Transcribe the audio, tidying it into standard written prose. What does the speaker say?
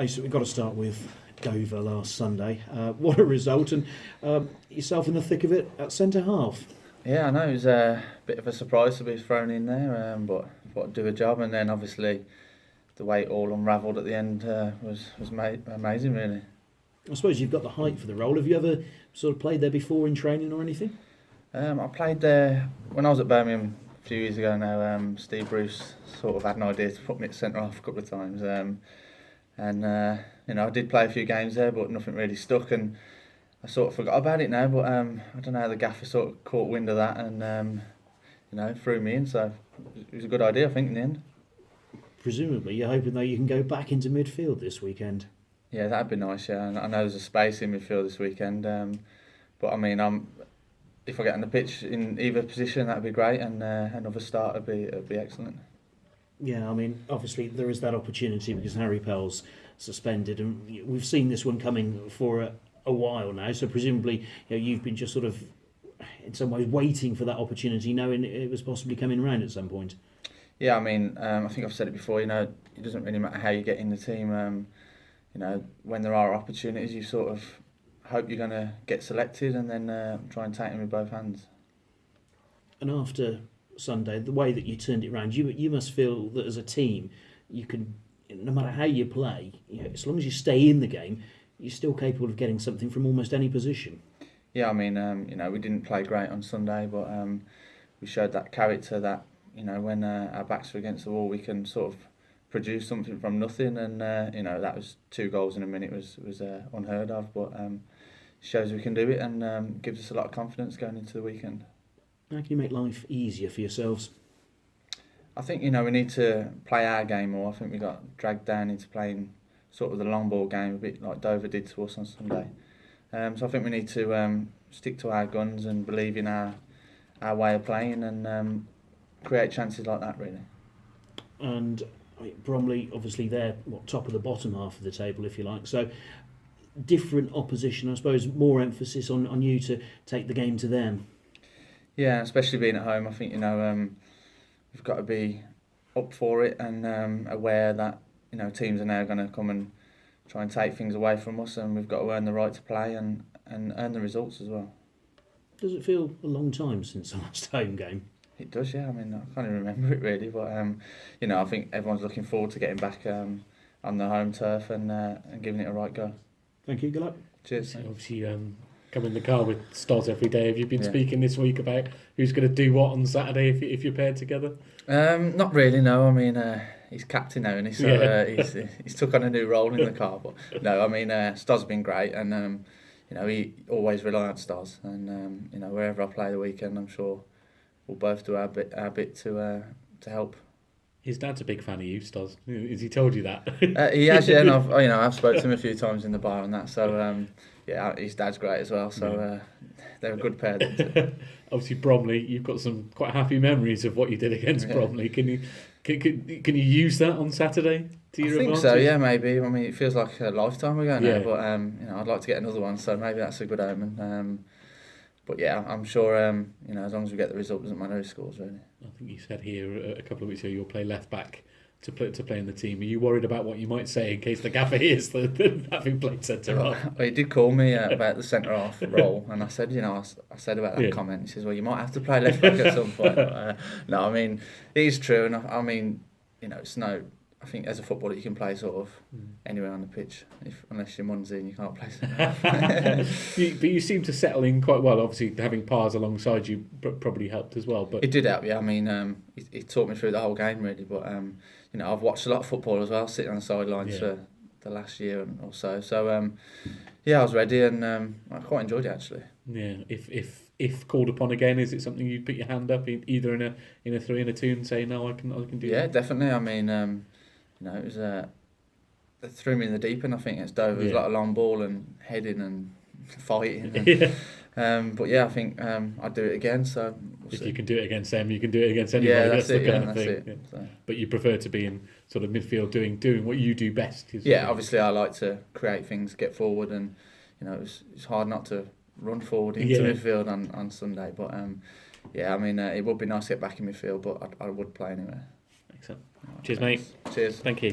So we've got to start with Dover last Sunday. What a result, and yourself in the thick of it at centre half. Yeah, I know, it was a bit of a surprise to be thrown in there, but thought I'd do a job, and then obviously the way it all unravelled at the end was amazing, really. I suppose you've got the height for the role. Have you ever sort of played there before in training or anything? I played there when I was at Birmingham a few years ago now. Steve Bruce sort of had an idea to put me at centre half a couple of times, and I did play a few games there, but nothing really stuck, and I sort of forgot about it now. But I don't know how the gaffer sort of caught wind of that and threw me in. So it was a good idea, I think, in the end. Presumably, you're hoping though you can go back into midfield this weekend. Yeah, that'd be nice. Yeah, I know there's a space in midfield this weekend, but I mean, if I get on the pitch in either position, that'd be great, and another start would be excellent. Yeah, I mean, obviously there is that opportunity because Harry Pell's suspended, and we've seen this one coming for a while now. So presumably, you've been just sort of, in some ways, waiting for that opportunity, knowing it was possibly coming round at some point. Yeah, I mean, I think I've said it before. It doesn't really matter how you get in the team. When there are opportunities, you sort of hope you're going to get selected, and then try and take them with both hands. And after Sunday, the way that you turned it around, you must feel that as a team, you can, no matter how you play, as long as you stay in the game, you're still capable of getting something from almost any position. Yeah, I mean, we didn't play great on Sunday, but we showed that character that, when our backs were against the wall, we can sort of produce something from nothing, and that was 2 goals in a minute was unheard of, but shows we can do it, and gives us a lot of confidence going into the weekend. How can you make life easier for yourselves? I think we need to play our game more. I think we got dragged down into playing sort of the long ball game, a bit like Dover did to us on Sunday. So I think we need to stick to our guns and believe in our way of playing, and create chances like that, really. And Bromley, obviously, they're top of the bottom half of the table, if you like. So different opposition, I suppose. More emphasis on you to take the game to them. Yeah, especially being at home. I think we've got to be up for it, and aware that teams are now going to come and try and take things away from us, and we've got to earn the right to play and earn the results as well. Does it feel a long time since the last home game? It does, yeah. I mean, I can't even remember it really, but I think everyone's looking forward to getting back on the home turf and giving it a right go. Thank you. Good luck. Cheers. So obviously, come in the car with Stos every day. Have you been speaking this week about who's going to do what on Saturday if you're paired together? Not really, no. I mean, he's captain now, and he's took on a new role in the car. But no, I mean, Stos has been great, and he always relies on Stos, and wherever I play the weekend, I'm sure we'll both do our bit to help. His dad's a big fan of you, Stos. Has he told you that? He has, yeah, and I've spoken to him a few times in the bar and that. So his dad's great as well. So they're a good pair. Obviously, Bromley, you've got some quite happy memories of what you did against Bromley. Can you use that on Saturday to your advantage? I think so. Yeah, maybe. I mean, it feels like a lifetime ago now. But I'd like to get another one. So maybe that's a good omen. But yeah, I'm sure, as long as we get the result, it doesn't matter who scores, really. I think you said here a couple of weeks ago you'll play left back to play in the team. Are you worried about what you might say in case the gaffer hears that having played centre half? Well, he did call me about the centre half role, and I said, I said about that comment. He says, well, you might have to play left back at some point. No, I mean, it is true, and I mean, it's no. I think as a footballer you can play sort of anywhere on the pitch, unless you're Munzie and you can't play centre half. But you seem to settle in quite well. Obviously, having Pars alongside you probably helped as well. But it did help, yeah. I mean, it taught me through the whole game really. But I've watched a lot of football as well, sitting on the sidelines for the last year or so. So I was ready, and I quite enjoyed it actually. Yeah, if called upon again, is it something you'd put your hand up either in a 3 and a 2 and say no, I can do? Yeah, that? Definitely. I mean. It was they threw me in the deep end. I think it's Dover. It was a lot of long ball and heading and fighting. And, but I think I'd do it again. So if you can do it against them, you can do it against anybody. Yeah, that's the it. kind of that's thing. it. Yeah. So. But you prefer to be in sort of midfield, doing what you do best. Obviously I like to create things, get forward, and it's hard not to run forward into midfield on Sunday. But I mean it would be nice to get back in midfield, but I would play anyway. Excellent. Cheers, mate. Cheers. Thank you.